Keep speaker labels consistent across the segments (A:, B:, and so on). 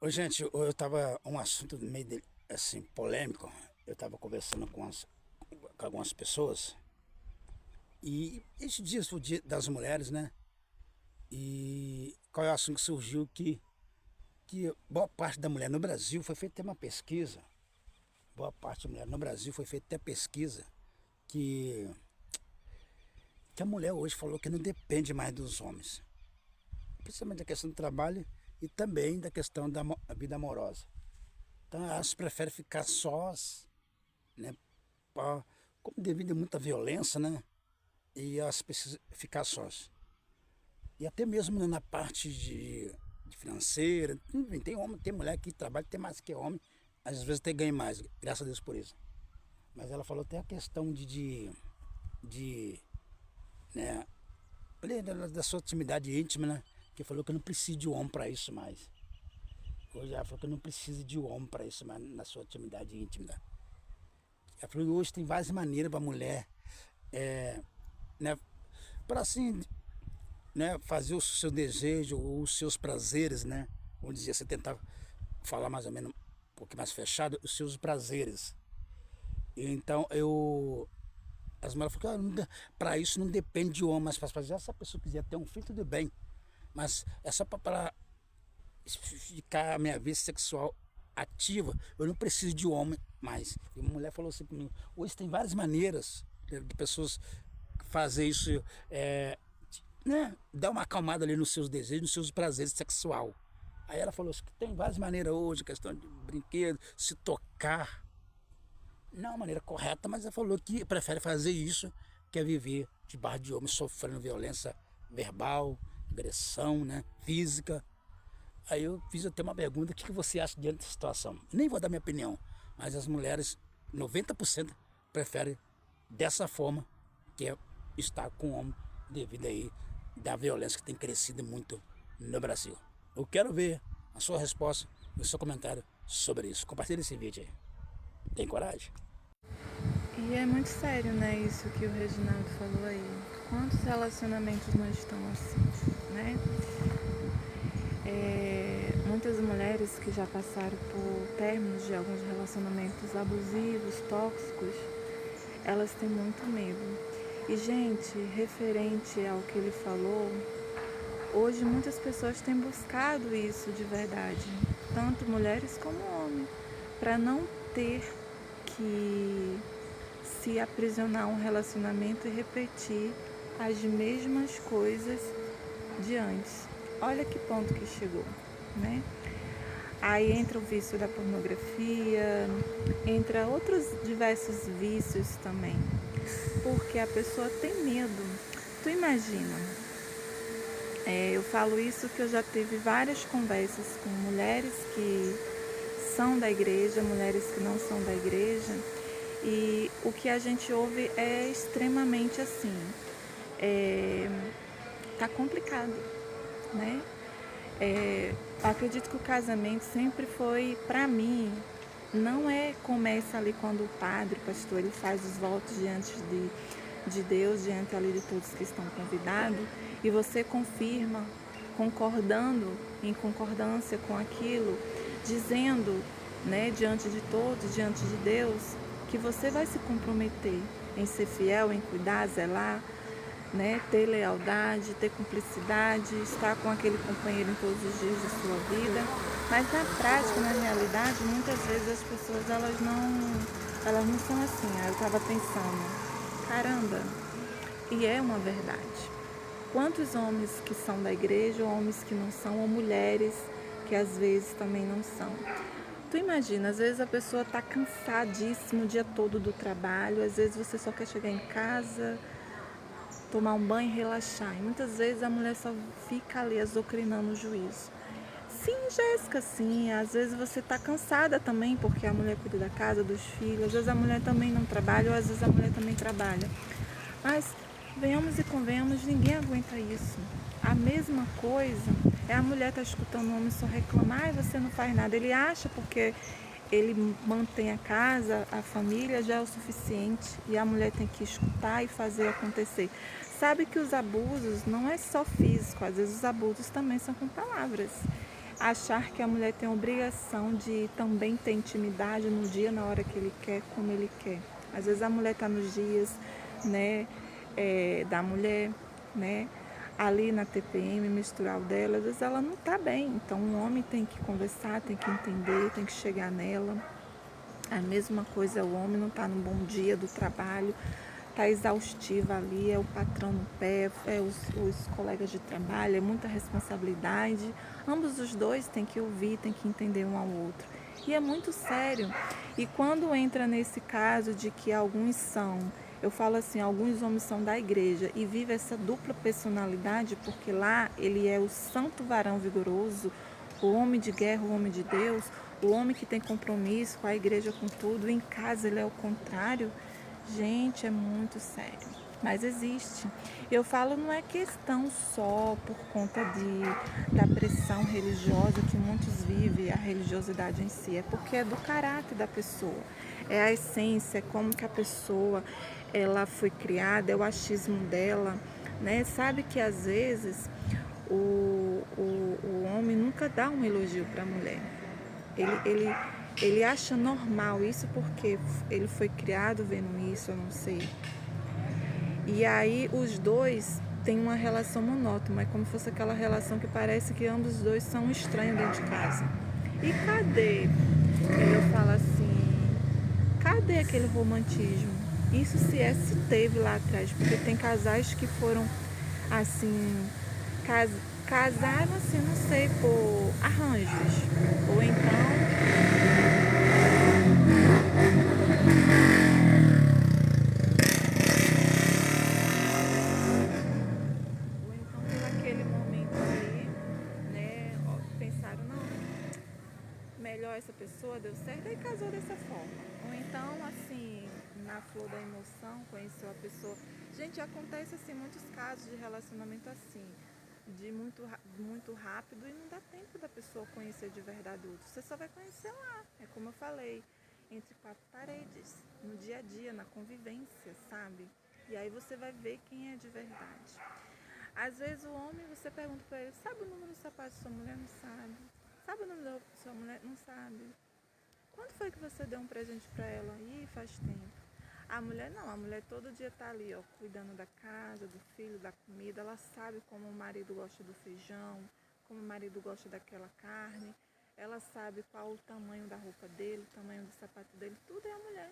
A: Ô, gente, eu tava um assunto meio assim, polêmico. Eu tava conversando com algumas pessoas e esses dias foi o dia das mulheres, né? E qual é o assunto que surgiu que boa parte da mulher no Brasil foi feita uma pesquisa. Boa parte da mulher no Brasil foi feita até pesquisa que, que a mulher hoje falou que não depende mais dos homens. Principalmente da questão do trabalho e também da questão da vida amorosa. Então elas preferem ficar sós, né? Pra, como devido a muita violência, né? E elas precisam ficar sós. E até mesmo na parte de financeira, enfim, tem homem, tem mulher que trabalha, tem mais que homem, às vezes até ganha mais, graças a Deus por isso. Mas ela falou até a questão de né, da sua intimidade íntima, né? Que falou que não precisa de um homem para isso mais. Hoje ela falou que não precisa de um homem para isso mais na sua intimidade íntima. Ela falou que hoje tem várias maneiras para a mulher, né, para assim, né, fazer o seu desejo, os seus prazeres, né? Vamos dizer, você tentar falar mais ou menos um pouquinho mais fechado, os seus prazeres. E então as mulheres falaram que para isso não depende de homem, mas para fazer, se a pessoa quiser ter um filho, tudo bem. Mas é só para ficar a minha vida sexual ativa, eu não preciso de homem mais. E uma mulher falou assim comigo, hoje tem várias maneiras de pessoas fazer isso, né? Dar uma acalmada ali nos seus desejos, nos seus prazeres sexual. Aí ela falou assim, que tem várias maneiras hoje, questão de brinquedo, se tocar. Não é uma maneira correta, mas ela falou que prefere fazer isso que é viver debaixo de homens sofrendo violência verbal, agressão, né, física. Aí eu fiz até uma pergunta, o que você acha diante dessa situação? Nem vou dar minha opinião, mas as mulheres, 90% preferem dessa forma, que é estar com o homem devido aí da violência que tem crescido muito no Brasil. Eu quero ver a sua resposta e o seu comentário sobre isso. Compartilhe esse vídeo aí. Tem coragem?
B: E é muito sério, né, isso que o Reginaldo falou aí. Quantos relacionamentos não estão assim, né? Muitas mulheres que já passaram por términos de alguns relacionamentos abusivos, tóxicos, elas têm muito medo. E, gente, referente ao que ele falou, hoje muitas pessoas têm buscado isso de verdade, tanto mulheres como homens, para não ter que se aprisionar a um relacionamento e repetir as mesmas coisas de antes. Olha que ponto que chegou, né? Aí entra o vício da pornografia, entra outros diversos vícios também, porque a pessoa tem medo. Tu imagina, eu falo isso que eu já tive várias conversas com mulheres que são da igreja, mulheres que não são da igreja, e o que a gente ouve é extremamente assim, tá complicado, né? Acredito que o casamento sempre foi, para mim, não começa ali quando o padre, o pastor, ele faz os votos diante de Deus, diante ali de todos que estão convidados, e você confirma, concordando, em concordância com aquilo, dizendo, né, diante de todos, diante de Deus, que você vai se comprometer em ser fiel, em cuidar, zelar, né, ter lealdade, ter cumplicidade, estar com aquele companheiro em todos os dias da sua vida. Mas na prática, na realidade, muitas vezes as pessoas elas não são assim. Eu estava pensando, caramba, e é uma verdade. Quantos homens que são da igreja, ou homens que não são, ou mulheres que às vezes também não são. Tu imagina, às vezes a pessoa está cansadíssima o dia todo do trabalho, às vezes você só quer chegar em casa, tomar um banho e relaxar. E muitas vezes a mulher só fica ali azucrinando o juízo. Sim, Jéssica, sim. Às vezes você está cansada também, porque a mulher cuida da casa, dos filhos. Às vezes a mulher também não trabalha, ou às vezes a mulher também trabalha. Mas, venhamos e convenhamos, ninguém aguenta isso. A mesma coisa é a mulher estar escutando o homem só reclamar, e você não faz nada. Ele acha porque ele mantém a casa, a família, já é o suficiente, e a mulher tem que escutar e fazer acontecer. Sabe que os abusos não é só físico, às vezes os abusos também são com palavras. achar que a mulher tem a obrigação de também ter intimidade no dia, na hora que ele quer, como ele quer. Às vezes a mulher está nos dias, né, da mulher, né, ali na TPM menstrual dela, às vezes ela não está bem. Então o homem tem que conversar, tem que entender, tem que chegar nela. A mesma coisa, o homem não está num bom dia do trabalho, está exaustiva ali, é o patrão no pé, é os colegas de trabalho, é muita responsabilidade. Ambos os dois têm que ouvir, têm que entender um ao outro. E é muito sério. E quando entra nesse caso de que alguns são, eu falo assim, alguns homens são da igreja e vive essa dupla personalidade, porque lá ele é o santo varão vigoroso, o homem de guerra, o homem de Deus, o homem que tem compromisso com a igreja, com tudo, em casa ele é o contrário. Gente, é muito sério. Mas existe. Eu falo, não é questão só por conta da pressão religiosa que muitos vivem, a religiosidade em si, é porque é do caráter da pessoa. É a essência, é como que a pessoa ela foi criada, é o achismo dela, né? Sabe que às vezes o homem nunca dá um elogio para a mulher. Ele, ele, ele acha normal isso porque ele foi criado vendo isso, eu não sei. E aí os dois têm uma relação monótona, é como se fosse aquela relação que parece que ambos os dois são estranhos dentro de casa. E cadê? Eu falo assim, cadê aquele romantismo? Isso se teve lá atrás, porque tem casais que foram assim, cas, casaram assim, não sei, por arranjos. Ou então Ou então por aquele momento ali, né, pensaram, não, melhor essa pessoa, deu certo, e casou dessa forma. Ou então, assim, na flor da emoção, conheceu a pessoa. Gente, acontece assim muitos casos de relacionamento assim, de muito rápido e não dá tempo da pessoa conhecer de verdade o outro. Você só vai conhecer lá, é como eu falei, entre quatro paredes, no dia a dia, na convivência, sabe? E aí você vai ver quem é de verdade. Às vezes o homem, você pergunta pra ele, sabe o número do sapato de sua mulher? Não sabe. Sabe o número da roupa de sua mulher? Não sabe. Quando foi que você deu um presente pra ela? Ih, faz tempo. A mulher não, a mulher todo dia tá ali, ó, cuidando da casa, do filho, da comida. Ela sabe como o marido gosta do feijão, como o marido gosta daquela carne. Ela sabe qual o tamanho da roupa dele, o tamanho do sapato dele. Tudo é a mulher.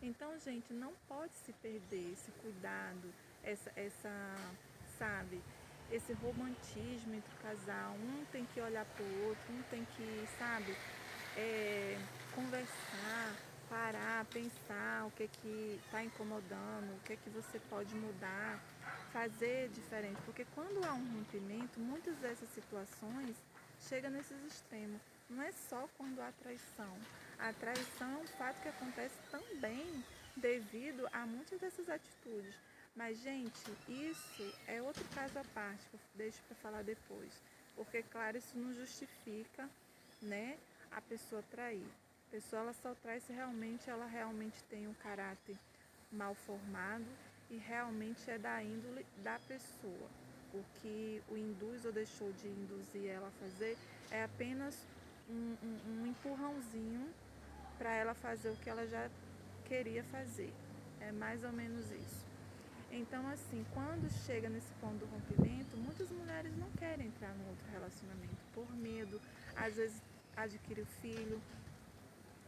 B: Então, gente, não pode se perder esse cuidado, sabe, esse romantismo entre o casal. Um tem que olhar para o outro, um tem que, sabe, conversar, parar, pensar o que está incomodando, o que você pode mudar, fazer diferente. Porque quando há um rompimento, muitas dessas situações chegam nesses extremos. Não é só quando há traição. A traição é um fato que acontece também devido a muitas dessas atitudes. Mas, gente, isso é outro caso à parte, que eu deixo para falar depois. Porque, claro, isso não justifica, né, a pessoa trair. A pessoa ela só trai se ela realmente tem um caráter mal formado e realmente é da índole da pessoa. O que o induz ou deixou de induzir ela a fazer é apenas um empurrãozinho para ela fazer o que ela já queria fazer. É mais ou menos isso. Então, assim, quando chega nesse ponto do rompimento, muitas mulheres não querem entrar num outro relacionamento por medo, às vezes adquire o filho,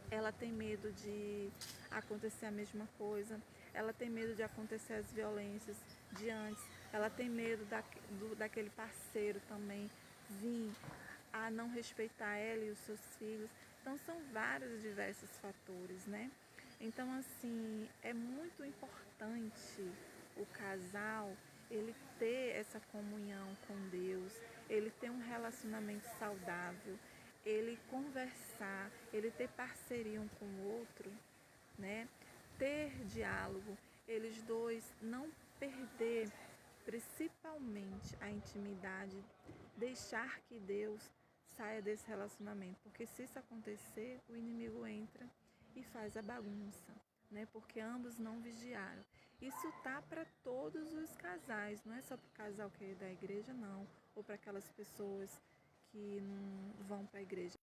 B: ela tem medo de acontecer a mesma coisa, ela tem medo de acontecer as violências de antes, ela tem medo daquele parceiro também vir a não respeitar ela e os seus filhos. Então são vários e diversos fatores, né? Então, assim, é muito importante o casal ele ter essa comunhão com Deus, ele ter um relacionamento saudável, ele conversar, ele ter parceria um com o outro, né? Ter diálogo, eles dois não perder principalmente a intimidade, deixar que Deus saia desse relacionamento, porque se isso acontecer, o inimigo entra e faz a bagunça, né? Porque ambos não vigiaram. Isso tá para todos os casais, não é só para o casal que é da igreja, não, ou para aquelas pessoas que não vão para a igreja.